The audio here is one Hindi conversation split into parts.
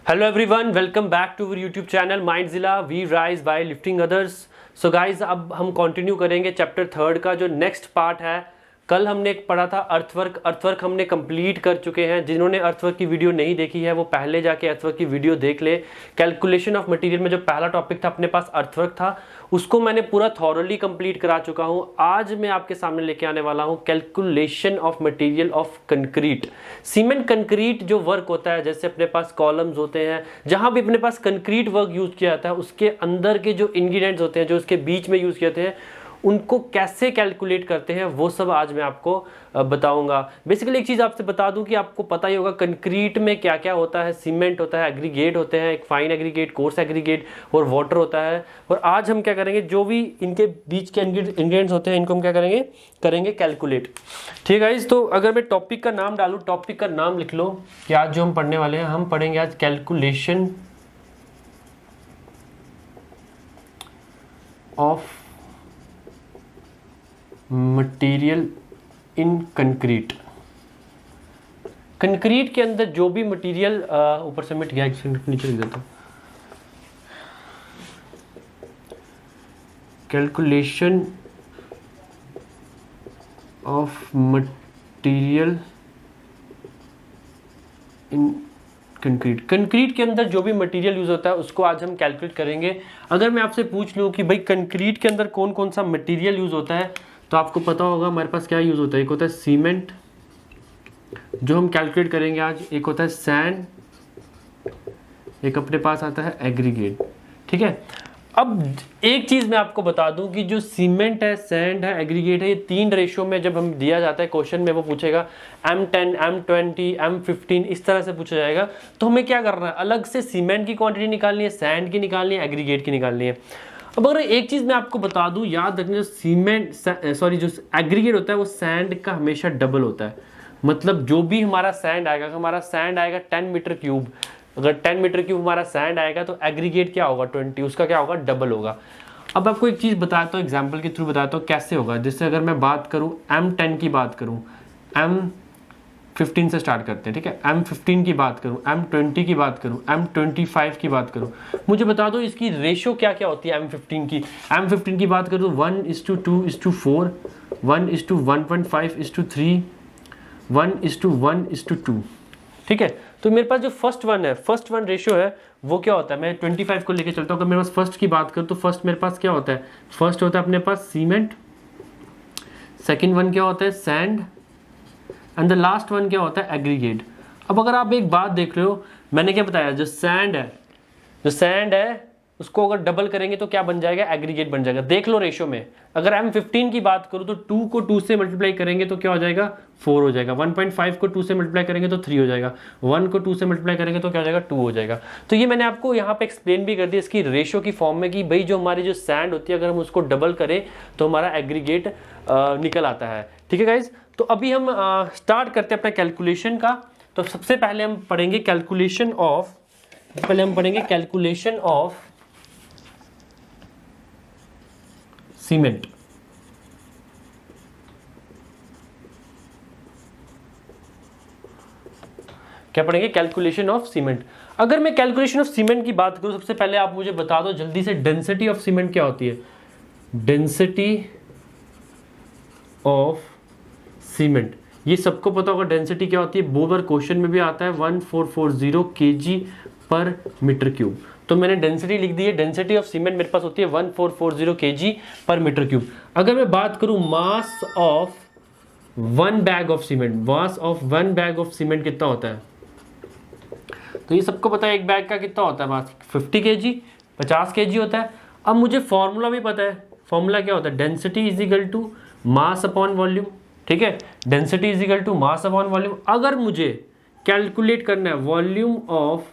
Hello everyone, welcome back to our YouTube channel Mindzilla. We rise by lifting others. So guys, अब हम कंटिन्यू करेंगे चैप्टर 3 का जो नेक्स्ट पार्ट है। कल हमने एक पढ़ा था अर्थवर्क हमने कंप्लीट कर चुके हैं। जिन्होंने अर्थवर्क की वीडियो नहीं देखी है वो पहले जाके अर्थवर्क की वीडियो देख ले। कैलकुलेशन ऑफ मटेरियल में जो पहला टॉपिक था अपने पास अर्थवर्क था, उसको मैंने पूरा थॉरली कंप्लीट करा चुका हूं। आज मैं आपके सामने लेके आने वाला हूं calculation of material of concrete. Cement concrete जो वर्क होता है, जैसे अपने पास कॉलम्स होते हैं, जहां भी अपने पास कंक्रीट वर्क यूज किया जाता है उसके अंदर के जो इंग्रेडिएंट्स होते हैं जो उसके बीच में यूज किए जाते हैं, उनको कैसे कैलकुलेट करते हैं वो सब आज मैं आपको बताऊंगा। बेसिकली एक चीज़ आपसे बता दूं कि आपको पता ही होगा कंक्रीट में क्या क्या होता है। सीमेंट होता है, एग्रीगेट होते हैं, एक फाइन एग्रीगेट, कोर्स एग्रीगेट और वाटर होता है। और आज हम क्या करेंगे, जो भी इनके बीच के इंग्रेडिएंट्स होते हैं इनको हम क्या करेंगे कैलकुलेट। ठीक है गाइस, तो अगर मैं टॉपिक का नाम डालूँ, टॉपिक का नाम लिख लो कि आज जो हम पढ़ने वाले हैं, हम पढ़ेंगे आज calculation of material in concrete. Concrete के अंदर जो भी मटेरियल, ऊपर से मिट गया, एक सेकंड नीचे लिख देता हूं। Calculation of material in concrete. Concrete के अंदर जो भी मटेरियल यूज होता है उसको आज हम कैलकुलेट करेंगे। अगर मैं आपसे पूछ लूं कि भाई कंक्रीट के अंदर कौन कौन सा मटेरियल यूज होता है, तो आपको पता होगा हमारे पास क्या यूज होता है। एक होता है सीमेंट जो हम कैलकुलेट करेंगे आज, एक होता है सैंड, एक अपने पास आता है एग्रीगेट। ठीक है, अब एक चीज मैं आपको बता दूं कि जो सीमेंट है, सैंड है, एग्रीगेट है, ये 3 रेशो में जब हम दिया जाता है क्वेश्चन में, वो पूछेगा M10, M20, M15 इस तरह से पूछा जाएगा। तो हमें क्या करना है, अलग से सीमेंट की क्वांटिटी निकालनी है, सैंड की निकालनी है, एग्रीगेट की निकालनी है। अब अगर एक चीज मैं आपको बता दूं, याद रखना, जो एग्रीगेट होता है वो सैंड का हमेशा डबल होता है। मतलब जो भी हमारा सैंड आएगा 10 मीटर क्यूब, अगर 10 मीटर क्यूब हमारा सैंड आएगा तो एग्रीगेट क्या होगा 20, उसका क्या होगा, डबल होगा। अब आपको एक चीज बताता हूँ, एग्जाम्पल के थ्रू बताता हूँ कैसे होगा। जैसे अगर मैं बात करूँ M10 की बात करूँ, M15 से स्टार्ट करते हैं। ठीक है, M15 की बात करूं, M20 की बात करूं, M25 की बात करूं, मुझे बता दो इसकी रेशो क्या क्या होती है। M15 की बात करूं 1:2:4, 1:1.5:3, 1:1:2। ठीक है, तो मेरे पास जो फर्स्ट वन रेशियो है वो क्या होता है, मैं 25 को लेके चलता हूँ। अगर मेरे पास फर्स्ट की बात करूँ तो फर्स्ट मेरे पास क्या होता है, फर्स्ट होता है अपने पास सीमेंट, सेकेंड वन क्या होता है sand, and the last one क्या होता है एग्रीगेट। अब अगर आप एक बात देख रहे हो, मैंने क्या बताया, जो सैंड है उसको अगर डबल करेंगे तो क्या बन जाएगा, एग्रीगेट बन जाएगा। देख लो रेशो में, अगर M15 की बात करूं तो 2 को 2 से मल्टीप्लाई करेंगे तो क्या हो जाएगा, 4 हो जाएगा। 1.5 को 2 से मल्टीप्लाई करेंगे तो 3 हो जाएगा। 1 को 2 से मल्टीप्लाई करेंगे तो क्या हो जाएगा, 2 हो जाएगा। तो ये मैंने आपको यहाँ पे एक्सप्लेन भी कर दिया इसकी रेशो की फॉर्म में कि भाई जो हमारी जो सैंड होती है अगर हम उसको डबल करें तो हमारा एग्रीगेट निकल आता है। ठीक है गाइज, तो अभी हम स्टार्ट करते हैं अपने कैलकुलेशन का। तो सबसे पहले हम पढ़ेंगे कैलकुलेशन ऑफ सीमेंट। क्या पढ़ेंगे, कैलकुलेशन ऑफ सीमेंट। अगर मैं कैलकुलेशन ऑफ सीमेंट की बात करूं, सबसे पहले आप मुझे बता दो जल्दी से, डेंसिटी ऑफ सीमेंट क्या होती है। डेंसिटी ऑफ सीमेंट, ये सबको पता होगा डेंसिटी क्या होती है, बोबर क्वेश्चन में भी आता है 1440 kg पर मीटर क्यूब। तो मैंने डेंसिटी लिख दी है, डेंसिटी ऑफ सीमेंट मेरे पास होती है 1440 kg पर मीटर क्यूब। अगर मैं बात करूं mass of one bag of cement कितना होता है, तो ये सबको पता है एक बैग का कितना होता है मास, 50 kg, 50 kg होता है। अब मुझे फॉर्मूला भी पता है, फॉर्मूला क्या होता है, density is equal to mass upon volume. ठीक है, density is equal to mass upon volume. अगर मुझे कैलकुलेट करना है volume of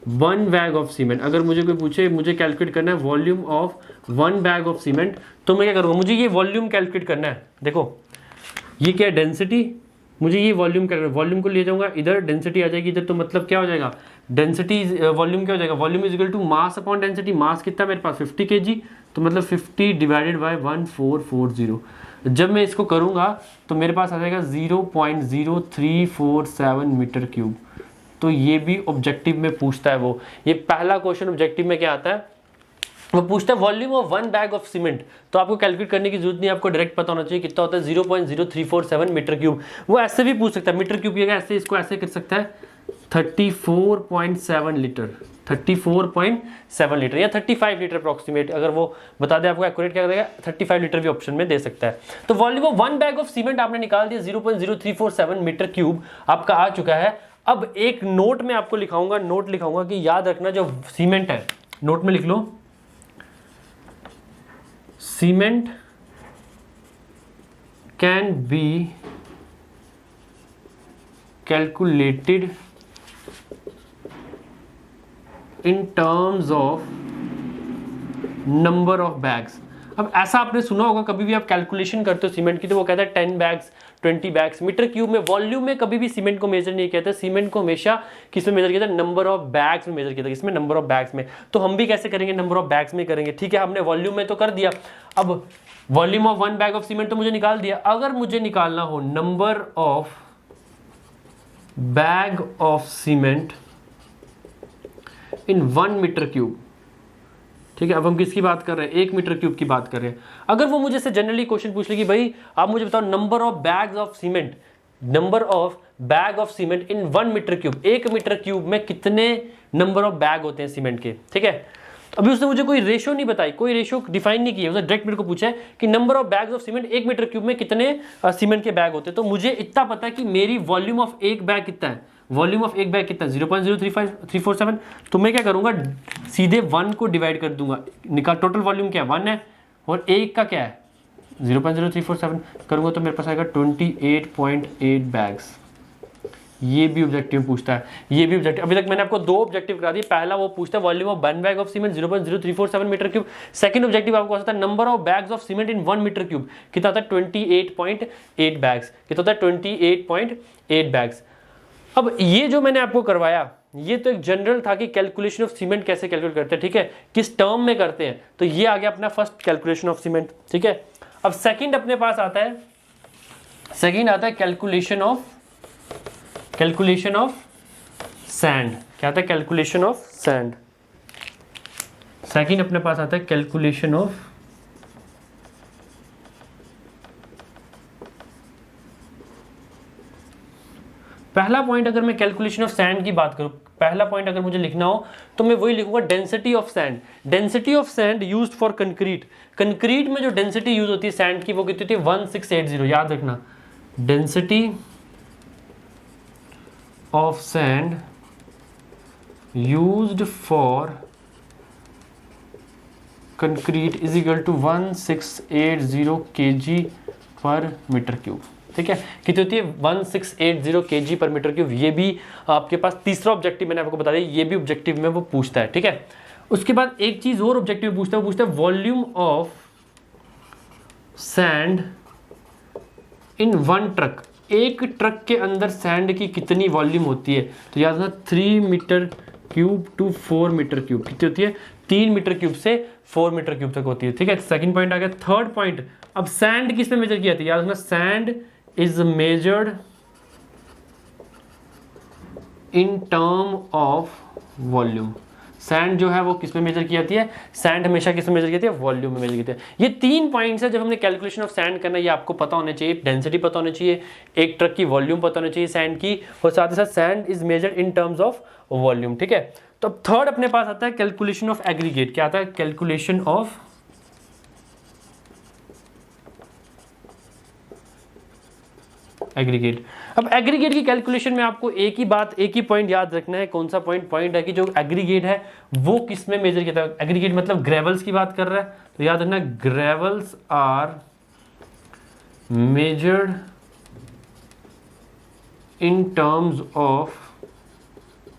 one bag of cement, अगर मुझे कोई पूछे मुझे कैलकुलेट करना है volume of one bag of cement, तो मैं क्या करूँगा, मुझे ये वॉल्यूम कैलकुलेट करना है। देखो ये क्या है, डेंसिटी, मुझे ये वॉल्यूम कैलकुलेट, वॉल्यूम को ले जाऊंगा इधर, डेंसिटी आ जाएगी इधर, तो मतलब क्या हो जाएगा, डेंसिटी वॉल्यूम क्या हो जाएगा, volume is equal to mass upon density. Mass कितना मेरे पास 50 kg, तो मतलब 50 डिवाइडेड बाय 1440। जब मैं इसको करूंगा तो मेरे पास आ जाएगा 0.0347 मीटर क्यूब। तो ये भी ऑब्जेक्टिव में पूछता है वो। ये पहला क्वेश्चन ऑब्जेक्टिव में क्या आता है, वो पूछता है volume of 1 bag of cement. तो आपको कैलकुलेट करने की जरूरत नहीं, आपको डायरेक्ट पता होना चाहिए कितना होता है, 0.0347 मीटर क्यूब। वो ऐसे भी पूछ सकता है मीटर क्यूब की जगह, ऐसे इसको ऐसे कर सकता है 34.7 लीटर, 34.7 लीटर या 35 लीटर अप्रॉक्सीमेट। अगर वो बता दे आपको एक्यूरेट क्या करेगा, 35 लीटर भी ऑप्शन में दे सकता है। तो volume of 1 bag of cement आपने निकाल दिया, 0.0347 मीटर क्यूब आपका आ चुका है। अब एक नोट में आपको लिखाऊंगा, नोट लिखाऊंगा कि याद रखना जो सीमेंट है, नोट में लिख लो cement can be calculated in terms of number of bags. अब ऐसा आपने सुना होगा, कभी भी आप कैलकुलेशन करते हो सीमेंट की तो वो कहता है 10 बैग्स 20 बैग्स मीटर क्यूब में। वॉल्यूम में कभी भी सीमेंट को मेजर नहीं कहते, सीमेंट को हमेशा किस में मेजर किया जाता है, नंबर ऑफ बैग्स में मेजर किया जाता है, किसमें, नंबर ऑफ बैग्स में। तो हम भी कैसे करेंगे, नंबर ऑफ बैग्स में करेंगे। ठीक है, हमने वॉल्यूम में तो कर दिया, अब volume of 1 bag of cement तो मुझे निकाल दिया। अगर मुझे निकालना हो number of bag of cement in 1 metre cube, ठीक है, अब हम किसकी बात कर रहे हैं, 1 मीटर क्यूब की बात कर रहे हैं। अगर वो मुझे से जनरली क्वेश्चन पूछ ले कि भाई आप मुझे बताओ number of bags of cement, number of bag of cement in 1 metre cube, 1 metre cube में कितने नंबर ऑफ बैग होते हैं सीमेंट के। ठीक है, अभी उसने मुझे कोई रेशो नहीं बताई, कोई रेशो डिफाइन नहीं किया, उसने डायरेक्ट मेरे को पूछा है कि number of bags of cement 1 metre cube में कितने सीमेंट के बैग होते हैं। तो मुझे इतना पता है कि मेरी वॉल्यूम ऑफ एक बैग कितना है, वॉल्यूम ऑफ एक बैग कितना, 0.03547। तो मैं क्या करूंगा, सीधे 1 को डिवाइड कर दूंगा, निकाल टोटल वॉल्यूम क्या है 1 है और एक का क्या है 0.0347 करूंगा तो मेरे पास आएगा 28.8 बैग्स। ये भी ऑब्जेक्टिव पूछता है, ये भी ऑब्जेक्टिव। अभी तक मैंने आपको 2 ऑब्जेक्टिव करा दिए। पहला वो पूछता है volume of 1 bag of cement 0.0347 metre cube. Second objective आपको आता है number of bags of cement in 1 metre cube, कितना आता है 28.8 बैग्स, कितना होता है 28.8 बैग्स। अब ये जो मैंने आपको करवाया ये तो एक जनरल था कि कैलकुलेशन ऑफ सीमेंट कैसे कैलकुलेट करते हैं, ठीक है, किस टर्म में करते हैं। तो ये आ गया अपना फर्स्ट कैलकुलेशन ऑफ सीमेंट। ठीक है, अब सेकंड अपने पास आता है, सेकंड आता है कैलकुलेशन ऑफ सैंड। क्या आता है, कैलकुलेशन ऑफ सैंड। सेकंड अपने पास आता है कैलकुलेशन ऑफ पहला पॉइंट। अगर मैं कैलकुलेशन ऑफ सैंड की बात करूं, पहला पॉइंट अगर मुझे लिखना हो तो मैं वही लिखूंगा density of sand. Density of sand used for concrete. Concrete में जो डेंसिटी यूज होती है सैंड की वो कितनी होती है 1680। याद रखना, density of sand used for concrete is equal to 1680 kg per metre cube. ठीक है, कितनी होती है 1680 kg पर मीटर क्यूब। ये भी आपके पास तीसरा ऑब्जेक्टिव मैंने आपको बता दिया, ये भी ऑब्जेक्टिव में वो पूछता है। ठीक है, उसके बाद एक चीज और ऑब्जेक्टिव पूछता है, वो पूछता है volume of sand in 1 truck. एक ट्रक के अंदर सैंड की कितनी वॉल्यूम होती है। तो याद रखना 3 metre cube to 4 metre cube. कितनी होती है 3 मीटर क्यूब से 4 मीटर क्यूब तक होती है। ठीक है, सेकंड पॉइंट आ गया। थर्ड पॉइंट, अब सैंड किस में मेजर किया था, याद रखना sand is measured in term of volume। Sand जो है वो किस में मेजर की जाती है, सैंड हमेशा किस में मेजर की जाती है, वॉल्यूम में मेजर की जाती है। ये 3 पॉइंट्स है जब हमने कैलकुलेशन ऑफ सैंड करना है, ये आपको पता होने चाहिए। डेंसिटी पता होनी चाहिए, एक ट्रक की वॉल्यूम पता होनी चाहिए सैंड की, और साथ ही साथ sand is measured in terms of volume. ठीक है, तो अब थर्ड अपने पास आता है कैलकुलेशन ऑफ एग्रीगेट। क्या आता है, कैलकुलेशन ऑफ एग्रीगेट। अब एग्रीगेट की कैलकुलेशन में आपको एक ही पॉइंट याद रखना है। कौन सा पॉइंट है कि जो एग्रीगेट है वो किस में मेजर किया था। एग्रीगेट मतलब ग्रेवल्स की बात कर रहा है, तो याद रखना gravels are measured in terms of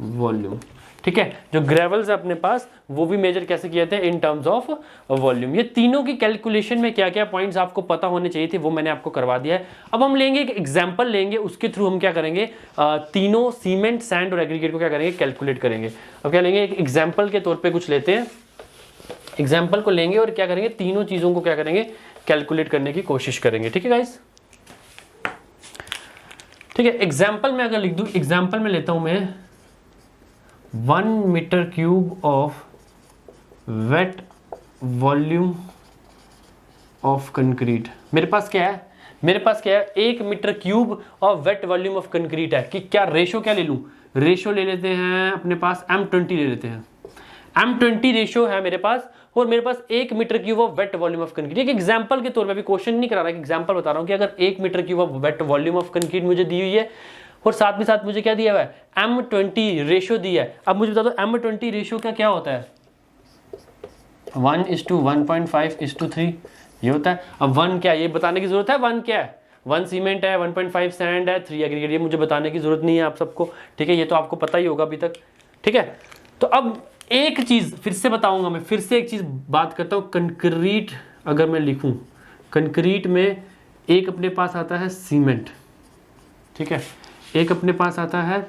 volume. ठीक है, जो ग्रेवल्स है अपने पास वो भी मेजर कैसे किए थे, इन टर्म्स ऑफ वॉल्यूम। ये तीनों की कैलकुलेशन में क्या क्या पॉइंट्स आपको पता होने चाहिए थे वो मैंने आपको करवा दिया है। अब हम लेंगे एक एग्जांपल लेंगे, उसके थ्रू हम क्या करेंगे, तीनों सीमेंट, सैंड और एग्रीगेट को क्या करेंगे, कैलकुलेट करेंगे। अब क्या लेंगे, एक एग्जाम्पल के तौर पर कुछ लेते हैं, एग्जाम्पल को लेंगे और क्या करेंगे, तीनों चीजों को क्या करेंगे, कैलकुलेट करने की कोशिश करेंगे। ठीक है गाइस, ठीक है। एग्जाम्पल में अगर लिख दूं, एग्जाम्पल में लेता हूं मैं 1 metre cube of wet volume of concrete. मेरे पास क्या है, मेरे पास क्या है, 1 metre cube of wet volume of concrete है। कि क्या रेशो क्या ले लूं, रेशो ले लेते हैं अपने पास M20 ले लेते हैं। M20 रेशो है मेरे पास, और मेरे पास 1 metre cube of wet volume of concrete. एक एग्जांपल के तौर पे, अभी क्वेश्चन नहीं करा रहा, एक एग्जांपल बता रहा हूं कि अगर 1 metre cube of wet volume of concrete मुझे दी हुई है और साथ में साथ मुझे क्या दिया हुआ है, M20 रेशो दिया है। अब मुझे बता दो M20 रेशो का क्या होता है, 1:1.5:3 ये होता है। अब 1 क्या है ये बताने की जरूरत है, 1 क्या है, 1 सीमेंट है, 1.5 सैंड है, 3 एग्रीगेट, ये मुझे बताने की जरूरत नहीं है आप सबको, ठीक है, ये तो आपको पता ही होगा अभी तक, ठीक है। तो अब एक चीज फिर से बताऊंगा, मैं फिर से एक चीज बात करता हूं, कंक्रीट अगर मैं लिखूं, कंक्रीट में एक अपने पास आता है सीमेंट, ठीक है, एक अपने पास आता है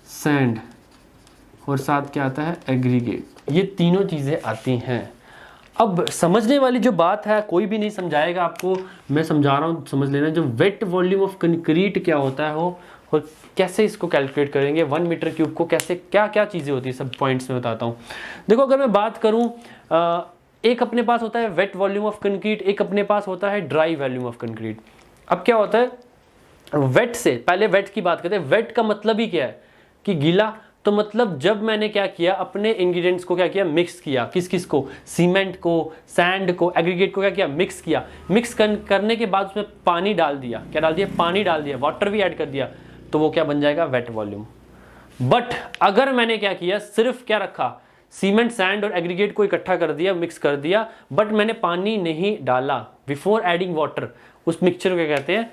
सैंड, और साथ क्या आता है, एग्रीगेट। ये तीनों चीजें आती हैं। अब समझने वाली जो बात है, कोई भी नहीं समझाएगा आपको, मैं समझा रहा हूँ, समझ लेना। जो वेट वॉल्यूम ऑफ कंक्रीट क्या होता है हो, और कैसे इसको कैलकुलेट करेंगे, 1 मीटर क्यूब को कैसे, क्या क्या चीज़ें होती है, सब पॉइंट्स में बताता हूँ। देखो अगर मैं बात करूँ, एक अपने पास होता है वेट वॉल्यूम ऑफ कंक्रीट, एक अपने पास होता है ड्राई वॉल्यूम ऑफ कंक्रीट। अब क्या होता है, वेट से पहले वेट की बात करते हैं। वेट का मतलब ही क्या है कि गीला, तो मतलब जब मैंने क्या किया, अपने इंग्रेडिएंट्स को क्या किया, मिक्स किया, किस किस को, सीमेंट को, सैंड को, एग्रीगेट को क्या किया, मिक्स किया। मिक्स करने के बाद उसमें पानी डाल दिया, क्या डाल दिया, पानी डाल दिया, वाटर भी ऐड कर दिया, तो वो क्या बन जाएगा, वेट वॉल्यूम। बट अगर मैंने क्या किया, सिर्फ क्या रखा, सीमेंट, सैंड और एग्रीगेट को इकट्ठा कर दिया, मिक्स कर दिया, बट मैंने पानी नहीं डाला बिफोर एडिंग वाटर, उस मिक्सचर को क्या कहते हैं,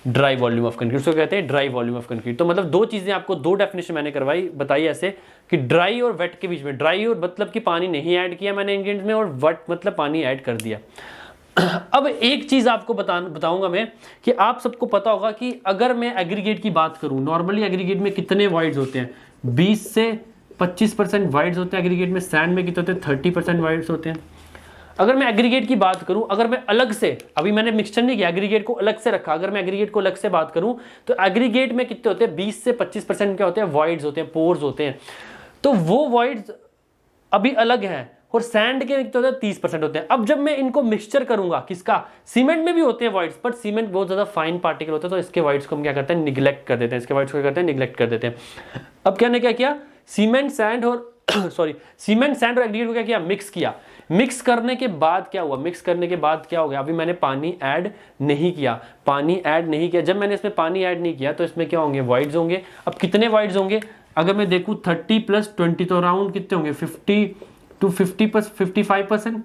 ड्राई वॉल्यूम ऑफ कंक्रीट, उसको कहते हैं ड्राई वॉल्यूम ऑफ कंक्रीट। तो मतलब दो चीजें आपको, दो डेफिनेशन मैंने बताई ऐसे कि ड्राई और वेट के बीच में, ड्राई और मतलब कि पानी नहीं ऐड किया मैंने इंग्रेडिएंट्स में, और वेट मतलब पानी ऐड कर दिया। अब एक चीज आपको बताऊंगा मैं, कि आप सबको पता होगा कि अगर मैं एग्रीगेट की बात करूं, नॉर्मली एग्रीगेट में कितने वॉइड्स होते हैं, 20 से 25% वॉइड्स होते हैं एग्रीगेट में। सैंड में कितने होते हैं, 30% वॉइड्स होते हैं। अगर मैं एग्रीगेट की बात करूं, अगर मैं अलग से, अभी मैंने मिक्सचर नहीं किया, एग्रीगेट को अलग से रखा, अगर मैं एग्रीगेट को अलग से बात करूं, तो एग्रीगेट में कितने होते हैं, 20 से 25% क्या होते हैं, वॉइड्स होते हैं, पोर्स होते हैं। तो वो वॉइड्स अभी अलग हैं, और सैंड के कितने होते हैं, 30% होते हैं। अब जब मैं इनको मिक्सचर करूंगा, किसका, सीमेंट में भी होते हैं वॉइड्स, बट सीमेंट बहुत ज्यादा फाइन पार्टिकल होते हैं, तो इसके वॉइड्स को हम क्या करते हैं, निगलेक्ट कर देते हैं, इसके वॉइड्स को क्या करते हैं, निगलेक्ट कर देते हैं। अब क्या ने क्या किया, सीमेंट, सैंड और सीमेंट, सैंड और एग्रीगेट को क्या किया, मिक्स किया। मिक्स करने के बाद क्या हुआ, मिक्स करने के बाद क्या हो गया, अभी मैंने पानी ऐड नहीं किया, पानी ऐड नहीं किया। जब मैंने इसमें पानी ऐड नहीं किया, तो इसमें क्या होंगे, वॉइड्स होंगे। अब कितने वॉइड्स होंगे, अगर मैं देखूं 30 + 20, तो अराउंड कितने होंगे, 50 to 55%,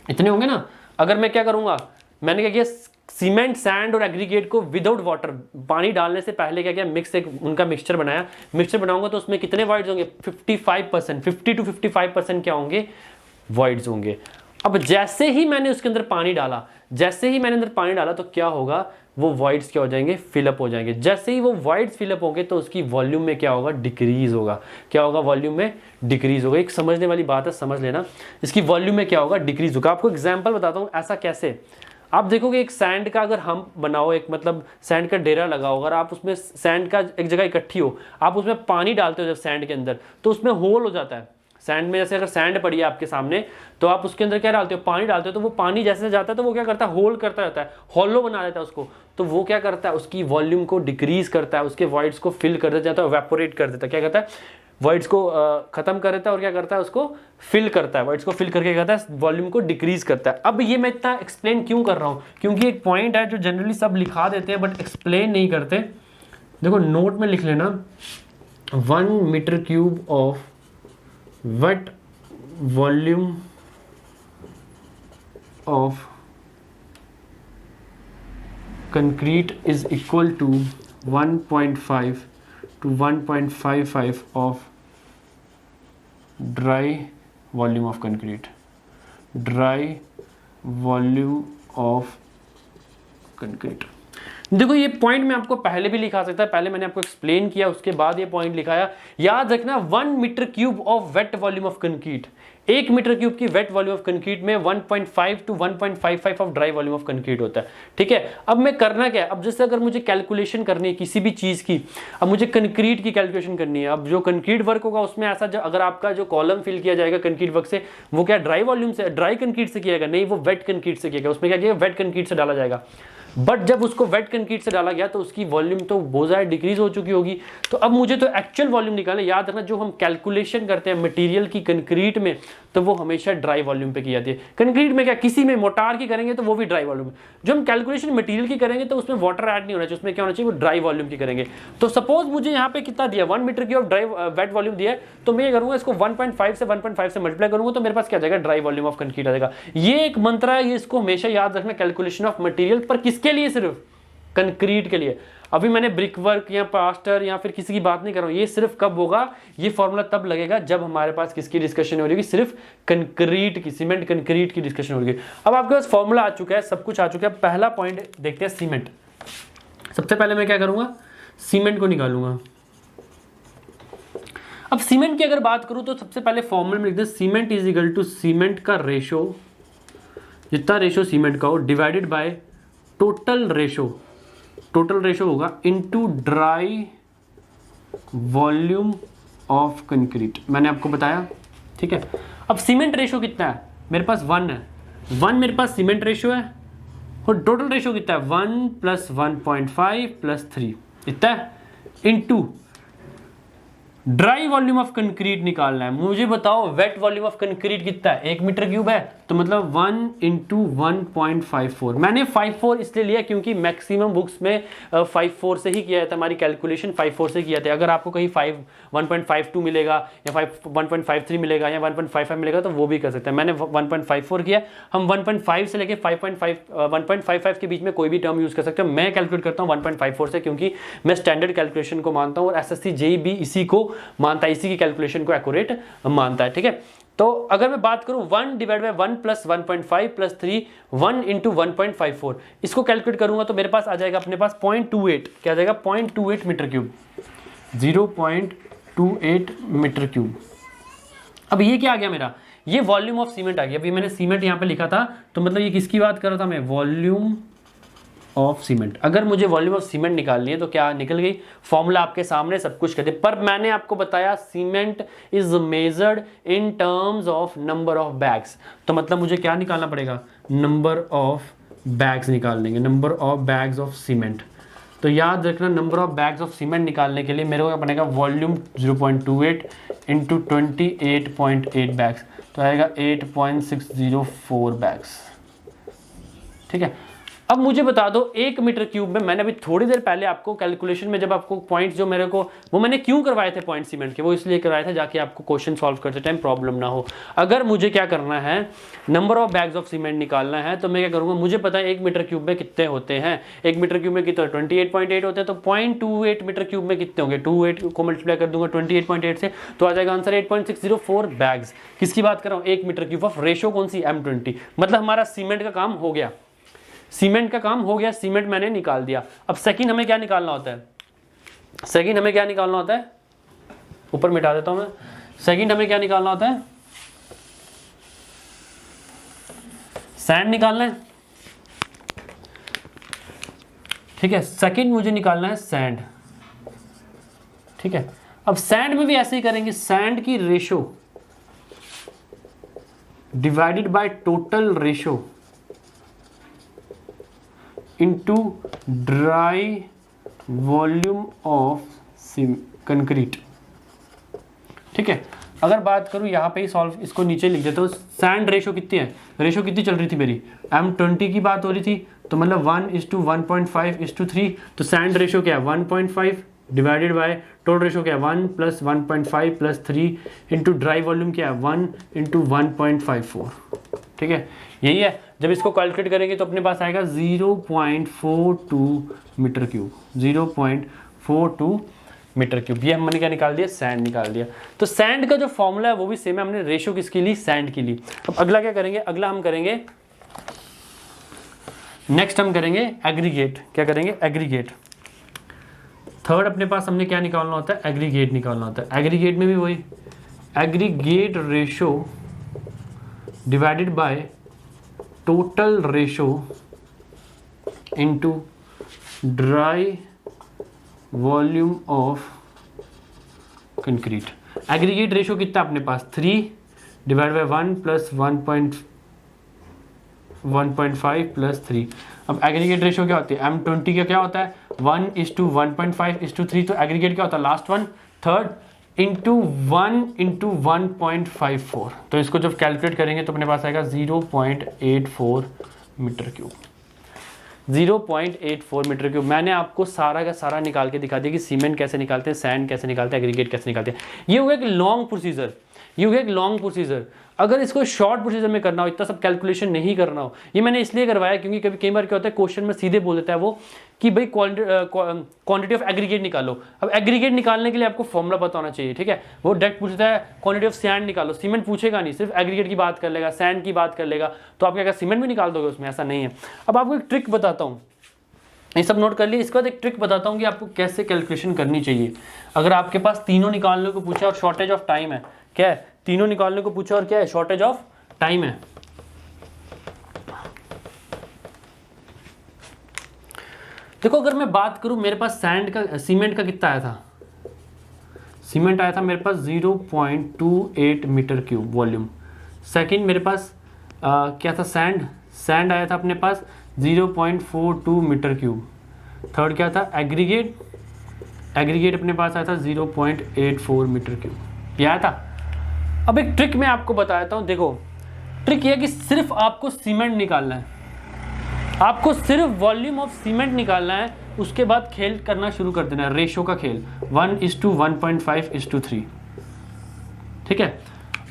इतने होंगे ना। अगर मैं क्या करूंगा, मैंने क्या किया, सीमेंट, सैंड और एग्रीगेट को विदाउट वाटर, पानी डालने से पहले क्या किया, मिक्स, एक उनका मिक्सचर बनाया। मिक्सचर बनाऊंगा तो उसमें कितने वॉइड्स होंगे, 55%, 50 to 55% क्या होंगे, वॉइड्स होंगे। अब जैसे ही मैंने उसके अंदर पानी डाला, जैसे ही मैंने अंदर पानी डाला, तो क्या होगा, वो वॉइड्स क्या हो जाएंगे, फिलअप हो जाएंगे। जैसे ही वो वॉइड्स फिलअप होंगे, तो उसकी वॉल्यूम में क्या होगा, डिक्रीज होगा। क्या होगा, वॉल्यूम में डिक्रीज होगा। एक समझने वाली बात है, समझ लेना, इसकी वॉल्यूम में क्या होगा, डिक्रीज होगा। आपको एग्जांपल बताता हूँ, ऐसा कैसे। आप देखोगे एक सैंड का अगर हम बनाओ, एक मतलब सैंड का डेरा लगाओ, अगर आप उसमें सैंड का एक जगह इकट्ठी हो, आप उसमें पानी डालते हो जब सैंड के अंदर, तो उसमें होल हो जाता है। सैंड में जैसे अगर सैंड पड़ी है आपके सामने, तो आप उसके अंदर क्या डालते हो, पानी डालते हो, तो वो पानी जैसे जाता है, तो वो क्या करता है, होल करता रहता है, हॉलो बना देता है उसको। तो वो क्या करता है, उसकी वॉल्यूम को डिक्रीज करता है, उसके वॉइड्स को फिल कर देता है, इवेपोरेट कर देता है। क्या कहता है, वॉइड्स को खत्म कर देता है, और क्या करता है, उसको फिल करता है। वॉइड्स को फिल करके कहता है, वॉल्यूम को डिक्रीज करता है। अब ये मैं इतना एक्सप्लेन क्यों कर रहा हूँ, क्योंकि एक पॉइंट है जो जनरली सब लिखा देते हैं बट एक्सप्लेन नहीं करते। देखो नोट में लिख लेना, 1 metre cube of wet volume of concrete is equal to 1.5 to 1.55 of dry volume of concrete. Dry volume of concrete. देखो ये पॉइंट मैं आपको पहले भी लिखा सकता है, पहले मैंने आपको एक्सप्लेन किया, उसके बाद ये पॉइंट लिखाया। याद रखना 1 metre cube of wet volume of concrete, 1 metre cube की वेट वॉल्यूम ऑफ कंक्रीट में 1.5 to 1.55 of dry volume of concrete होता है। ठीक है, अब मैं करना क्या है, अब जैसे अगर मुझे कैलकुलेशन करनी है किसी भी चीज की, अब मुझे कंक्रीट की कैलकुलेशन करनी है। अब जो कंक्रीट वर्क होगा उसमें ऐसा, अगर आपका जो कॉलम फिल किया जाएगा कंक्रीट वर्क से, वो क्या ड्राई वॉल्यूम से, ड्राई कंक्रीट से किया जाएगा? नहीं, वो वेट कंक्रीट से किया गया। उसमें क्या किया, वेट कंक्रीट से डाला जाएगा। बट जब उसको वेट कंक्रीट से डाला गया तो उसकी वॉल्यूम तो बहुत ज़्यादा डिक्रीज हो चुकी होगी। तो अब मुझे तो एक्चुअल वॉल्यूम निकालना। याद रखना जो हम कैलकुलेशन करते हैं मटेरियल की कंक्रीट में, तो वो हमेशा ड्राई वॉल्यूम पे की जाती है। कंक्रीट में क्या, किसी में मोटार की करेंगे तो वो भी ड्राई वॉल्यूम। जो हम कैलकुलेशन मटेरियल की करेंगे तो उसमें वाटर ऐड नहीं होना चाहिए, उसमें क्या होना चाहिए, वो ड्राई वॉल्यूम की करेंगे। तो सपोज मुझे यहाँ पे कितना दिया, 1 मीटर की ऑफ ड्राई वेट वॉल्यूम दिया है, तो मैं ये करूँगा इसको 1.5 से 1.5 से मल्टीप्लाई करूँगा तो मेरे पास क्या आ जाएगा, ड्राई वॉल्यूम ऑफ कंक्रीट आ जाएगा। ये एक मंत्र है, ये इसको हमेशा याद रखना, कैलकुलेशन ऑफ मटेरियल पर। किसके लिए? सिर्फ कंक्रीट के लिए। अभी मैंने ब्रिक वर्क या प्लास्टर या फिर किसी की बात नहीं कर रहा हूं। ये सिर्फ कब होगा, ये फॉर्मूला तब लगेगा जब हमारे पास किसकी डिस्कशन हो रही है, सिर्फ कंक्रीट की, सीमेंट कंक्रीट की डिस्कशन हो रही है। अब आपके पास फॉर्मूला आ चुका है, सब कुछ आ चुका है। पहला पॉइंट देखते हैं, सीमेंट। सबसे पहले मैं क्या करूंगा, सीमेंट को निकालूंगा। अब सीमेंट की अगर बात करूं तो सबसे पहले फॉर्मूला में लिख दें, cement is equal to cement का रेशो, जितना रेशो सीमेंट का हो divided by total ratio, total ratio होगा into dry volume of concrete. मैंने आपको बताया, ठीक है। अब सीमेंट रेशो कितना है, मेरे पास 1 है, 1 मेरे पास सीमेंट रेशो है, और टोटल रेशो कितना है, 1 प्लस 1.5 प्लस 3, इतना है, into dry volume of concrete निकालना है। मुझे बताओ वेट वॉल्यूम ऑफ कंक्रीट कितना है, 1 मीटर क्यूब है, तो मतलब 1 इंटू 1.54। मैंने 54 इसलिए लिया क्योंकि मैक्सिमम बुक्स में 54 से ही किया था, हमारी कैलकुलेशन 54 से किया था। अगर आपको कहीं 1.52 मिलेगा या 1.53 मिलेगा या 1.55 मिलेगा तो वो भी कर सकते हैं। मैंने 1.54 किया। हम 1.5 से लेके 1.55 के बीच में कोई भी टर्म यूज कर सकते हैं। मैं कैलकुलेट करता हूँ 1.54 से, क्योंकि मैं स्टैंडर्ड कैलकुलेशन को मानता हूँ और SSC JEE भी इसी को मानता है, इसी की कैलकुलेशन को एक्यूरेट मानता है, ठीक है। तो अगर मैं बात करूं 1 divide by 1 plus 1.5 plus 3, 1 into 1.54, इसको कैलकुलेट करूंगा तो मेरे पास आ जाएगा अपने पास 0.28, क्या आ जाएगा, 0.28 मीटर क्यूब, 0.28 मीटर क्यूब। अब ये क्या आ गया मेरा, ये वॉल्यूम ऑफ सीमेंट आ गया। अभी मैंने सीमेंट यहां पे लिखा था, तो मतलब ये किसकी बात कर रहा था मैं, वॉल्यूम ऑफ सीमेंट। अगर मुझे वॉल्यूम ऑफ सीमेंट निकालनी है तो क्या निकल गई, फॉर्मूला आपके सामने, सब कुछ कहते। पर मैंने आपको बताया cement is measured in terms of number of bags, तो मतलब मुझे क्या निकालना पड़ेगा, नंबर ऑफ बैग्स निकाल लेंगे, number of bags of cement. तो याद रखना number of bags of cement निकालने के लिए मेरे को क्या बनेगा, वॉल्यूम 0.28 इंटू 28.8 बैग्स, तो आएगा 8.604 बैग्स, ठीक है। अब मुझे बता दो 1 मीटर क्यूब में, मैंने अभी थोड़ी देर पहले आपको कैलकुलेशन में जब आपको पॉइंट्स जो मेरे को, वो मैंने क्यों करवाए थे पॉइंट सीमेंट के, वो इसलिए करवाए थे जाके आपको क्वेश्चन सॉल्व करते टाइम प्रॉब्लम ना हो। अगर मुझे क्या करना है, number of bags of cement निकालना है, तो मैं क्या करूंगा, मुझे पता है 1 मीटर क्यूब में कितने होते हैं, 1 मीटर क्यूब में कितने 28.8 होते हैं, तो 0.28 मीटर क्यूब में कितने होंगे, 28 को मल्टीप्लाई कर दूंगा 28.8 से, तो आ जाएगा आंसर 8.604 बैग्स। किसकी बात कर रहा हूँ, 1 मीटर क्यूब ऑफ, रेशो कौन सी, M20। मतलब हमारा सीमेंट का काम हो गया, सीमेंट का काम हो गया, सीमेंट मैंने निकाल दिया। अब सेकंड हमें क्या निकालना होता है, सेकंड हमें क्या निकालना होता है, ऊपर मिटा देता हूं मैं, सेकंड हमें क्या निकालना होता है, सैंड निकालना है, ठीक है। सेकंड मुझे निकालना है सैंड, ठीक है। अब सैंड में भी ऐसे ही करेंगे, सैंड की ratio divided by total ratio into dry volume of concrete, ठीक है। अगर बात करूं यहाँ पे ही सॉल्व, इसको नीचे लिख देता हूँ। सैंड रेशो कितनी है, रेशो कितनी चल रही थी मेरी, M20 की बात हो रही थी, तो मतलब 1:1.5:3, तो सैंड रेशो क्या है 1.5 डिवाइडेड बाय टोटल रेशो क्या है 1 plus 1.5 plus 3 into dry volume क्या है 1 इंटू 1.54, ठीक है। यही है, जब इसको कैलकुलेट करेंगे तो अपने पास आएगा 0.42 मीटर क्यूब, 0.42 मीटर क्यूब। ये हमने क्या निकाल दिया, सैंड निकाल दिया। तो सैंड का जो फॉर्मूला है वो भी सेम है, हमने रेशो किसकी ली, सैंड की ली। अब अगला क्या करेंगे, अगला हम करेंगे नेक्स्ट हम करेंगे एग्रीगेट। क्या करेंगे? एग्रीगेट। थर्ड अपने पास हमने क्या निकालना होता है? एग्रीगेट निकालना होता है। एग्रीगेट में भी वही aggregate ratio divided by total ratio into dry volume of concrete. Aggregate ratio कितना अपने पास? 3 डिवाइड बाय 1 प्लस 1.5 प्लस 3। अब एग्रीगेट रेशो क्या होती है? M20 का क्या होता है? 1:1.5:3। तो एग्रीगेट क्या होता है? Last one third into 1:1.54। तो इसको जब कैलकुलेट करेंगे तो अपने पास आएगा 0.84 मीटर क्यूब। 0.84 metre cube. मैंने आपको सारा का सारा निकाल के दिखा दिया कि सीमेंट कैसे निकालते हैं, सैंड कैसे निकालते हैं, एग्रीगेट कैसे निकालते हैं। ये हुआ एक लॉन्ग प्रोसीजर, ये हुआ एक लॉन्ग प्रोसीजर। अगर इसको शॉर्ट प्रोसीजर में करना हो, इतना सब कैलकुलेशन नहीं करना हो, ये मैंने इसलिए करवाया क्योंकि कई बार क्या होता है क्वेश्चन में सीधे बोल देता है वो कि भाई क्वांटिटी ऑफ एग्रीगेट निकालो। अब एग्रीगेट निकालने के लिए आपको फॉर्मूला पता होना चाहिए, ठीक है। वो डायरेक्ट पूछता है क्वांटिटी ऑफ सैंड निकालो, सीमेंट पूछेगा नहीं, सिर्फ एग्रीगेट की बात कर लेगा, सैंड की बात कर लेगा। तो आप क्या सीमेंट भी निकाल दोगे उसमें? ऐसा नहीं है। अब आपको एक ट्रिक बताता हूँ, ये सब नोट कर लिए। इसके बाद एक ट्रिक बताता हूँ कि आपको कैसे कैलकुलेशन करनी चाहिए। अगर आपके पास तीनों निकालने को पूछा और शॉर्टेज ऑफ टाइम है, क्या है? तीनों निकालने को पूछा और क्या है? शॉर्टेज ऑफ टाइम है। देखो अगर मैं बात करूं, मेरे पास सैंड का सीमेंट का कितना आया था? सीमेंट आया था मेरे पास 0.28 मीटर क्यूब वॉल्यूम। सेकंड मेरे पास क्या था? सैंड आया था अपने पास 0.42 मीटर क्यूब। थर्ड क्या था? एग्रीगेट अपने पास आया था 0.84 मीटर क्यूब, ये आया था। अब एक ट्रिक मैं आपको बताता हूँ। देखो ट्रिक ये है कि सिर्फ आपको सीमेंट निकालना है, आपको सिर्फ वॉल्यूम ऑफ सीमेंट निकालना है। उसके बाद खेल करना शुरू कर देना है, रेशो का खेल 1:1.5:3, ठीक है।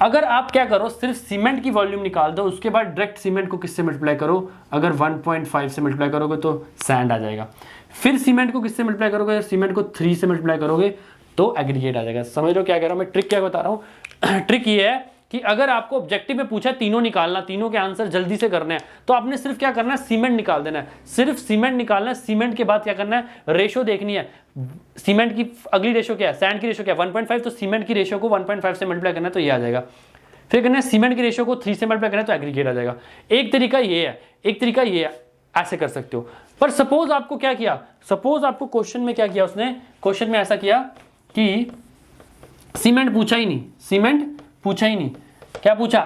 अगर आप क्या करो, सिर्फ सीमेंट की वॉल्यूम निकाल दो, उसके बाद डायरेक्ट सीमेंट को किससे मल्टीप्लाई करो? अगर 1.5 से मल्टीप्लाई करोगे तो सैंड आ जाएगा। फिर सीमेंट को किससे मल्टीप्लाई करोगे? अगर सीमेंट को 3 से मल्टीप्लाई करोगे तो एग्रीगेट आ जाएगा। समझ लो क्या कह रहा हूं मैं? ट्रिक क्या बता रहा हूं? ट्रिक ये है कि अगर आपको ऑब्जेक्टिव में पूछा तीनों निकालना, तीनों के आंसर जल्दी से करने हैं, तो आपने सिर्फ क्या करना है? सीमेंट निकाल देना है, सिर्फ सीमेंट निकालना है। सीमेंट के बाद क्या करना है? रेशो देखनी है। सीमेंट की अगली रेशो क्या है? सैंड की रेशो क्या है? 1.5। तो सीमेंट की रेशो को 1.5 से मल्टीप्लाई करना है तो ये आ जाएगा। फिर करना है सीमेंट की रेशो को 3 से मल्टीप्लाई करना है तो एग्रीगेट आ जाएगा। एक तरीका ये है, एक तरीका ये है, ऐसे कर सकते हो। पर सपोज आपको क्या किया? सपोज आपको क्वेश्चन में क्या किया उसने? क्वेश्चन में ऐसा किया कि सीमेंट पूछा ही नहीं, सीमेंट पूछा ही नहीं, क्या पूछा?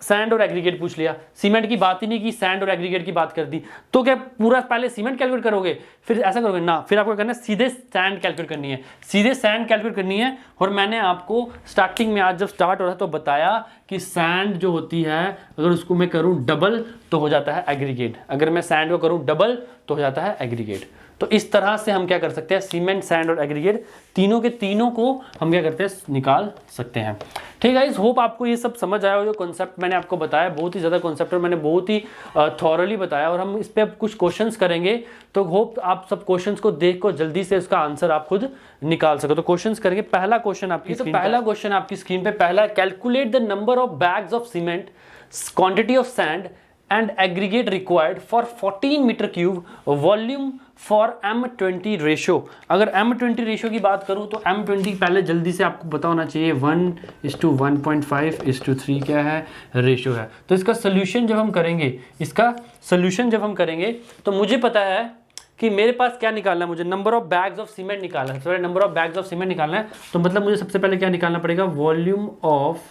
सैंड और एग्रीगेट पूछ लिया। सीमेंट की बात ही नहीं की, सैंड और एग्रीगेट की बात कर दी। तो क्या पूरा पहले सीमेंट कैलकुलेट करोगे? फिर ऐसा करोगे ना, फिर आपको करना है सीधे सैंड कैलकुलेट करनी है, सीधे सैंड कैलकुलेट करनी है। और मैंने आपको स्टार्टिंग में आज जब स्टार्ट हो रहा था तो बताया कि सैंड जो होती है, अगर उसको मैं करूं डबल तो हो जाता है एग्रीगेट, अगर मैं सैंड को करूं डबल तो हो जाता है एग्रीगेट। तो इस तरह से हम क्या कर सकते हैं? सीमेंट, सैंड और एग्रीगेट तीनों के तीनों को हम क्या करते हैं? निकाल सकते हैं। ठीक है, इस होप आपको ये सब समझ आया हो। जो कॉन्सेप्ट मैंने आपको बताया बहुत ही ज़्यादा कॉन्सेप्ट और मैंने बहुत ही थॉरली बताया, और हम इस पर कुछ क्वेश्चंस करेंगे। तो होप आप सब क्वेश्चंस को देख को जल्दी से उसका आंसर आप खुद निकाल सको। तो क्वेश्चंस करेंगे। पहला क्वेश्चन आपकी स्क्रीन, पहला क्वेश्चन आपकी स्क्रीन पे पहला, calculate the number of bags of cement, quantity of sand and aggregate required for 14 metre cube volume for M20 ratio. अगर M20 रेशो की बात करूं तो M20 पहले जल्दी से आपको पता होना चाहिए 1:1.5:3 क्या है? रेशो है। तो इसका सोल्यूशन जब हम करेंगे, इसका सोल्यूशन जब हम करेंगे तो मुझे पता है कि मेरे पास क्या निकालना है? मुझे number of bags of cement निकालना है। सबसे पहले number of bags of cement निकालना है, तो मतलब मुझे सबसे पहले क्या निकालना पड़ेगा? Volume of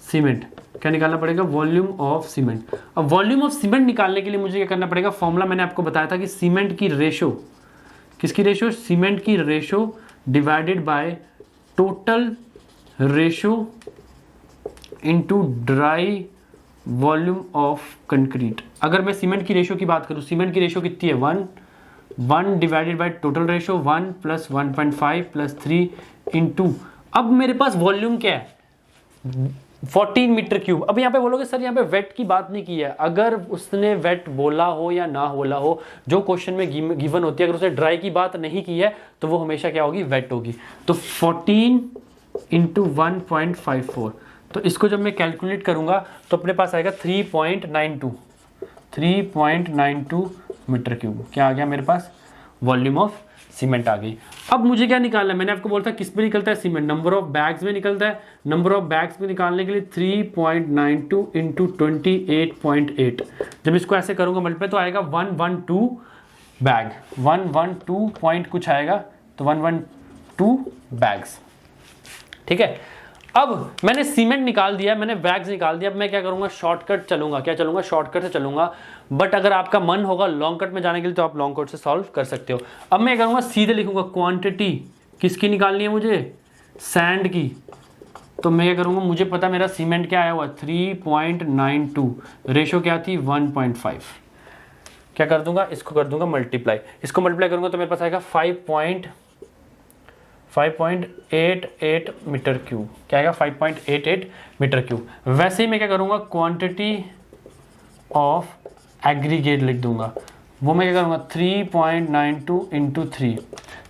cement. क्या निकालना पड़ेगा? Volume of cement. अब वॉल्यूम ऑफ सीमेंट निकालने के लिए मुझे क्या करना पड़ेगा? फॉर्मूला मैंने आपको बताया था कि सीमेंट की रेशो, किसकी रेशो? सीमेंट की ratio divided by total ratio into dry volume of concrete. अगर मैं सीमेंट की रेशो की बात करूं, सीमेंट की रेशो कितनी है? 1 divided by total ratio 1 + 1.5 + 3 into, अब मेरे पास वॉल्यूम क्या है? 14 मीटर क्यूब। अब यहाँ पे बोलोगे सर यहाँ पे वेट की बात नहीं की है। अगर उसने वेट बोला हो या ना बोला हो, जो क्वेश्चन में गिवन होती है, अगर उसने ड्राई की बात नहीं की है तो वो हमेशा क्या होगी? वेट होगी। तो 14 × 1.54, तो इसको जब मैं कैलकुलेट करूंगा तो अपने पास आएगा 3.92 3.92 मीटर क्यूब। क्या आ गया मेरे पास? वॉल्यूम ऑफ सीमेंट आ गई। अब मुझे क्या निकालना है? मैंने आपको बोला था किस में निकलता है सीमेंट, नंबर ऑफ बैग्स में निकलता है। नंबर ऑफ बैग्स में निकालने के लिए 3.92 इंटू 28.8, जब इसको ऐसे करूंगा मल्टीप्लाई तो आएगा 112 बैग, 112 पॉइंट कुछ आएगा, तो 112 बैग्स। ठीक है, अब मैंने सीमेंट निकाल दिया, मैंने बैग्स निकाल दिया। अब मैं क्या करूंगा? शॉर्टकट चलूंगा। क्या चलूंगा? शॉर्टकट से चलूंगा। बट अगर आपका मन होगा लॉन्ग कट में जाने के लिए तो आप लॉन्ग कट से सॉल्व कर सकते हो। अब मैं करूंगा सीधे लिखूंगा क्वांटिटी किसकी निकालनी है मुझे? सैंड की। तो मैं क्या करूंगा? मुझे पता मेरा सीमेंट क्या आया हुआ 3.92, रेशो क्या थी 1.5। क्या कर दूंगा? इसको कर दूंगा मल्टीप्लाई। इसको मल्टीप्लाई करूंगा तो मेरे पास आएगा 5.88 मीटर क्यूब। क्या आएगा? 5.88 मीटर क्यूब। वैसे ही मैं क्या करूंगा? क्वांटिटी ऑफ एग्रीगेट लिख दूंगा। वो मैं क्या करूंगा? 3.92 इंटू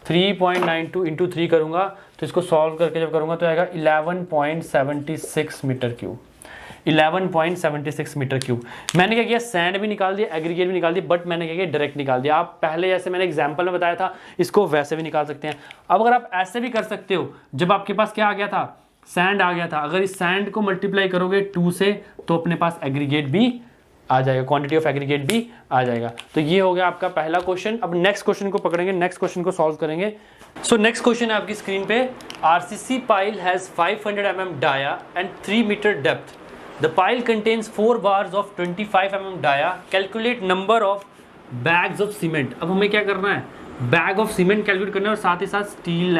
3.92 इंटू 3 करूंगा तो इसको सॉल्व करके जब करूंगा तो आएगा 11.76 मीटर क्यूब। 11.76 metre cube. मैंने क्या किया? सैंड भी निकाल दिया, एग्रीगेट भी निकाल दिया, बट मैंने क्या किया? डायरेक्ट निकाल दिया। आप पहले जैसे मैंने एग्जांपल में बताया था इसको वैसे भी निकाल सकते हैं। अब अगर आप ऐसे भी कर सकते हो, जब आपके पास क्या आ गया था? सैंड आ गया था। अगर इस सैंड को मल्टीप्लाई करोगे 2 से तो अपने पास एग्रीगेट भी आ जाएगा, क्वांटिटी ऑफ एग्रीगेट भी आ जाएगा। तो ये हो गया आपका पहला क्वेश्चन। अब नेक्स्ट क्वेश्चन को पकड़ेंगे, नेक्स्ट क्वेश्चन को सॉल्व करेंगे। सो नेक्स्ट क्वेश्चन है आपकी स्क्रीन पे। RCC pile has 500 mm dia and 3 metre depth. The pile contains 4 bars of 25 mm dia. Calculate number of bags of cement. अब हमें क्या करना है? बैग ऑफ सीमेंट कैलकुलेट करना है और साथ ही साथ स्टील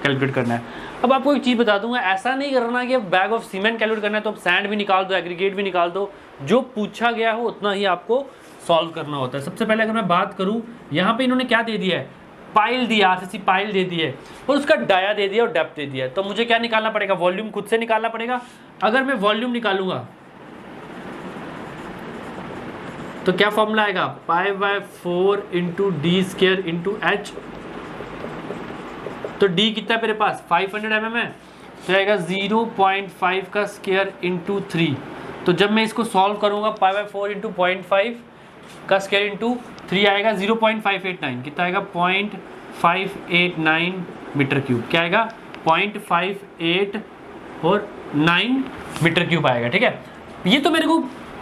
कैलकुलेट करना है। अब आपको एक चीज़ बता दूंगा, ऐसा नहीं करना कि बैग ऑफ सीमेंट कैलकुलेट करना है तो सैंड भी निकाल दो, एग्रीगेट भी निकाल दो। जो पूछा गया हो उतना ही आपको सॉल्व करना होता है। सबसे पहले अगर मैं बात करूँ, यहाँ पे इन्होंने क्या दे दिया है? पाइल दिया, आरसीसी पाइल दे दी है और उसका डाया दे दिया और डेप्थ दे दिया है। तो मुझे क्या निकालना पड़ेगा? वॉल्यूम खुद से निकालना पड़ेगा। अगर मैं वॉल्यूम निकालूंगा तो क्या फॉर्मूला आएगा? π/4 into D square into H. तो डी कितना है मेरे पास? 500 mm है, तो आएगा 0.5 का स्क्वायर इंटू 3। तो जब मैं इसको सॉल्व करूंगा π/4 इंटू 0.5 का स्क्वायर इंटू 3 आएगा 0.589। कितना आएगा? 0.589 मीटर क्यूब। क्या आएगा? 0.589 मीटर क्यूब आएगा। ठीक है, ये तो मेरे को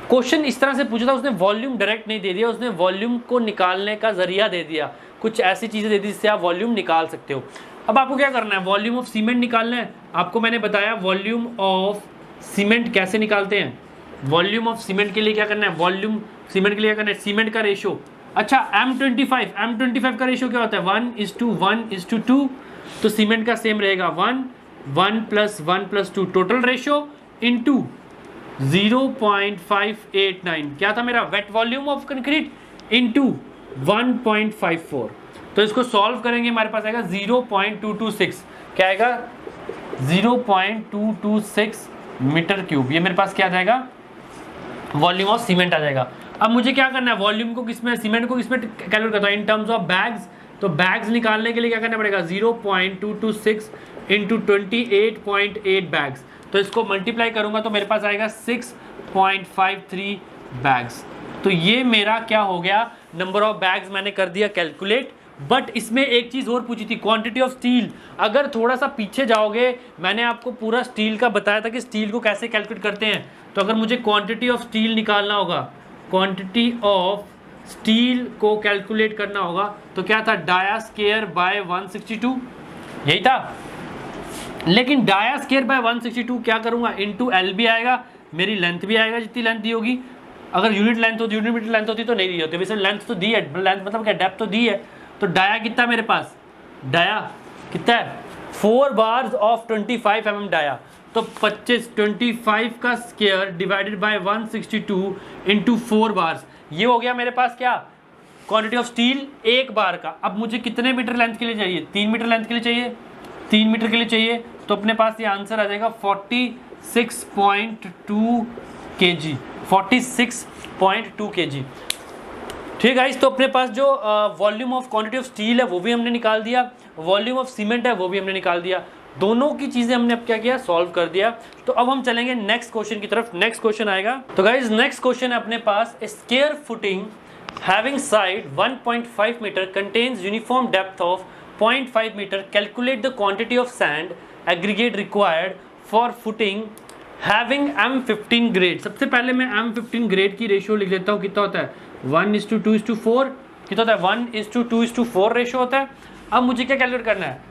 क्वेश्चन इस तरह से पूछा था, उसने वॉल्यूम डायरेक्ट नहीं दे दिया, उसने वॉल्यूम को निकालने का जरिया दे दिया, कुछ ऐसी चीज़ें दे दी जिससे आप वॉल्यूम निकाल सकते हो। अब आपको क्या करना है? वॉल्यूम ऑफ सीमेंट निकालना है। आपको मैंने बताया वॉल्यूम ऑफ सीमेंट कैसे निकालते हैं। वॉल्यूम ऑफ सीमेंट के लिए क्या करना है? वॉल्यूम सीमेंट के लिए क्या करना है? सीमेंट का रेशो। अच्छा, M25 का रेशो क्या होता है? 1:1:2। तो सीमेंट का सेम रहेगा 1:1+1+2 टोटल रेशो इंटू 0.589। क्या था मेरा? Wet volume of concrete into 1.54। तो इसको सॉल्व करेंगे, हमारे पास आएगा 0.226। क्या आएगा? 0.226 मीटर क्यूब। ये मेरे पास क्या आ जाएगा? वॉल्यूम ऑफ सीमेंट आ जाएगा। अब मुझे क्या करना है? वॉल्यूम को किसमें, सीमेंट को किसमें कैलकुलेट करता है? इन टर्म्स ऑफ बैग्स। तो बैग्स निकालने के लिए क्या करना पड़ेगा? 0.226 इंटू 28.8 बैग्स। तो इसको मल्टीप्लाई करूंगा तो मेरे पास आएगा 6.53 बैग्स। तो ये मेरा क्या हो गया? नंबर ऑफ बैग्स मैंने कर दिया कैलकुलेट। बट इसमें एक चीज़ और पूछी थी, क्वांटिटी ऑफ स्टील। अगर थोड़ा सा पीछे जाओगे, मैंने आपको पूरा स्टील का बताया था कि स्टील को कैसे कैलकुलेट करते हैं। तो अगर मुझे क्वांटिटी ऑफ स्टील निकालना होगा, क्वांटिटी ऑफ स्टील को कैलकुलेट करना होगा, तो क्या था? डाया स्क्वायर बाय 162, यही था। लेकिन डाया स्क्वायर बाय 162 क्या करूंगा? इंटू एल भी आएगा, मेरी लेंथ भी आएगा जितनी लेंथ दी होगी। अगर यूनिट लेंथ होती, यूनिट मीटर लेंथ होती तो नहीं दी होती। वैसे लेंथ तो दी है, लेंथ मतलब क्या? डेप्थ तो दी है। तो डाया कितना मेरे पास? डाया कितना है? 4 बार्स ऑफ 25 mm डाया। तो 25 का square divided by 162 into 4 bars. ये हो गया मेरे पास क्या? क्वांटिटी ऑफ स्टील एक बार का। अब मुझे कितने मीटर लेंथ के लिए चाहिए? 3 मीटर लेंथ के लिए चाहिए, 3 मीटर के लिए चाहिए। तो अपने पास ये आंसर आ जाएगा 46.2 kg, 46.2 kg। ठीक है गाइस, तो अपने पास जो volume of quantity of steel है वो भी हमने निकाल दिया, वॉल्यूम ऑफ सीमेंट है वो भी हमने निकाल दिया। दोनों की चीजें हमने अब क्या किया, सॉल्व कर दिया। तो अब हम चलेंगे नेक्स्ट क्वेश्चन की तरफ। नेक्स्ट क्वेश्चन आएगा, तो गाइज नेक्स्ट क्वेश्चन है अपने पास, square footing having side 1.5 metre contains uniform depth of 0.5 metre, calculate the quantity of sand aggregate required for footing having M15 grade. सबसे पहले मैं M15 ग्रेड की रेशियो लिख लेता हूँ, कितना होता है 1:2:4, कितना होता है 1:2:4 रेशियो होता है। अब मुझे क्या कैलकुलेट करना है,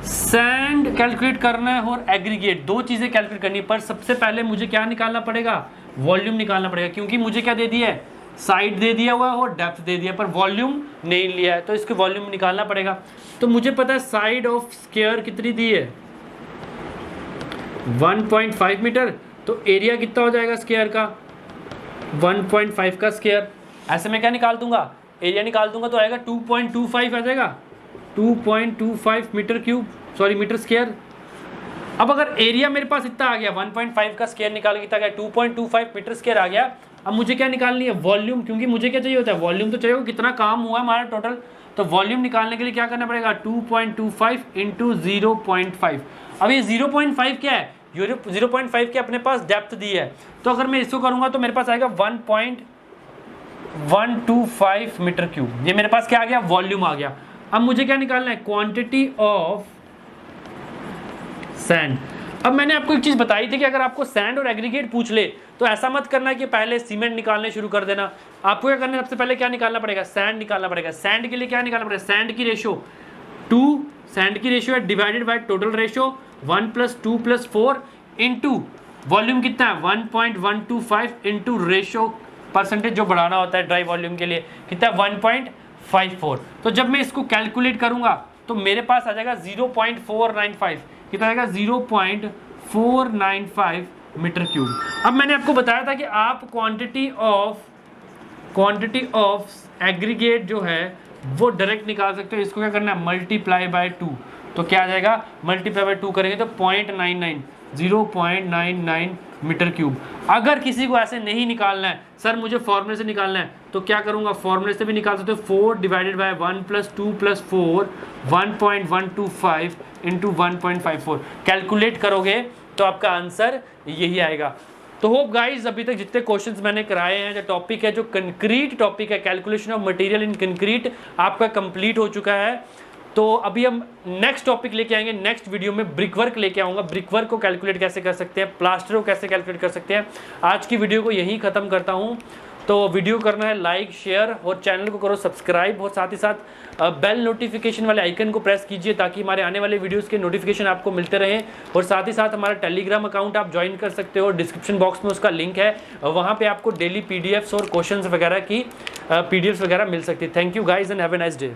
सैंड कैलकुलेट करना है और एग्रीगेट, दो चीजें कैलकुलेट करनी है। पर सबसे पहले मुझे क्या निकालना पड़ेगा, वॉल्यूम निकालना पड़ेगा, क्योंकि मुझे क्या दे दिया है, साइड दे दिया हुआ है और डेप्थ दे दिया, पर वॉल्यूम नहीं लिया है, तो इसके वॉल्यूम निकालना पड़ेगा। तो मुझे पता है साइड ऑफ स्क्वायर कितनी दी है 1.5 मीटर, तो एरिया कितना हो जाएगा स्क्वायर का 1.5 का स्क्वायर। ऐसे में क्या निकाल दूंगा, एरिया निकाल दूंगा तो आएगा 2.25 आ जाएगा, 2.25 metre cube, sorry metre square. अब अगर एरिया मेरे पास इतना आ गया, 1.5 का स्क्वायर निकाल के इतना गया 2.25 मीटर स्क्वायर आ गया। अब मुझे क्या निकालनी है, वॉल्यूम, क्योंकि मुझे क्या चाहिए होता है, वॉल्यूम तो चाहिए, कितना काम हुआ है हमारा टोटल। तो वॉल्यूम निकालने के लिए क्या करना पड़ेगा, 2.25 इंटू 0.5। अब ये 0.5 क्या है, 0.5 के अपने पास डेप्थ दी है, तो अगर मैं इसको करूंगा तो मेरे पास आएगा 1.125 मीटर क्यूब। ये मेरे पास क्या आ गया, वॉल्यूम आ गया। अब मुझे क्या निकालना है, क्वांटिटी ऑफ सैंड। अब मैंने आपको एक चीज बताई थी कि अगर आपको सैंड और एग्रीगेट पूछ ले तो ऐसा मत करना कि पहले सीमेंट निकालने शुरू कर देना। आपको क्या करना है, सबसे पहले क्या निकालना पड़ेगा, सैंड निकालना पड़ेगा। सैंड के लिए क्या निकालना पड़ेगा, सैंड की रेशियो 2, सैंड की रेशियो है divided by total ratio 1 + 2 + 4 into volume कितना है 1.125 इंटू रेशियो परसेंटेज जो बढ़ाना होता है ड्राई वॉल्यूम के लिए, कितना है 1.54। तो जब मैं इसको कैलकुलेट करूंगा तो मेरे पास आ जाएगा 0.495, कितना आएगा 0.495 मीटर क्यूब। अब मैंने आपको बताया था कि आप क्वांटिटी ऑफ एग्रीगेट जो है वो डायरेक्ट निकाल सकते हो। इसको क्या करना है, मल्टीप्लाई बाय 2, तो क्या आ जाएगा, मल्टीप्लाई बाय 2 करेंगे तो 0.99 मीटर क्यूब। अगर किसी को ऐसे नहीं निकालना है, सर मुझे फॉर्मूले से निकालना है, तो क्या करूंगा, फॉर्मूले से भी निकाल सकते हो, 4 डिवाइडेड बाय 1 + 2 + 4 1.125 इंटू 1.54 कैलकुलेट करोगे तो आपका आंसर यही आएगा। तो होप गाइज अभी तक जितने क्वेश्चंस मैंने कराए हैं, जो टॉपिक है, जो कंक्रीट टॉपिक है, calculation of material in concrete, आपका कंप्लीट हो चुका है। तो अभी हम नेक्स्ट टॉपिक लेके आएंगे, नेक्स्ट वीडियो में ब्रिक वर्क लेके आऊँगा। ब्रिक वर्क को कैलकुलेट कैसे कर सकते हैं, प्लास्टर को कैसे कैलकुलेट कर सकते हैं। आज की वीडियो को यहीं ख़त्म करता हूँ। तो वीडियो करना है लाइक, शेयर और चैनल को करो सब्सक्राइब, और साथ ही साथ बेल नोटिफिकेशन वाले आइकन को प्रेस कीजिए ताकि हमारे आने वाले वीडियोस के नोटिफिकेशन आपको मिलते रहें। और साथ ही साथ हमारा टेलीग्राम अकाउंट आप ज्वाइन कर सकते हो, डिस्क्रिप्शन बॉक्स में उसका लिंक है, वहाँ पे आपको डेली PDFs और क्वेश्चंस वगैरह की PDFs वगैरह मिल सकती है। Thank you guys and have a nice day.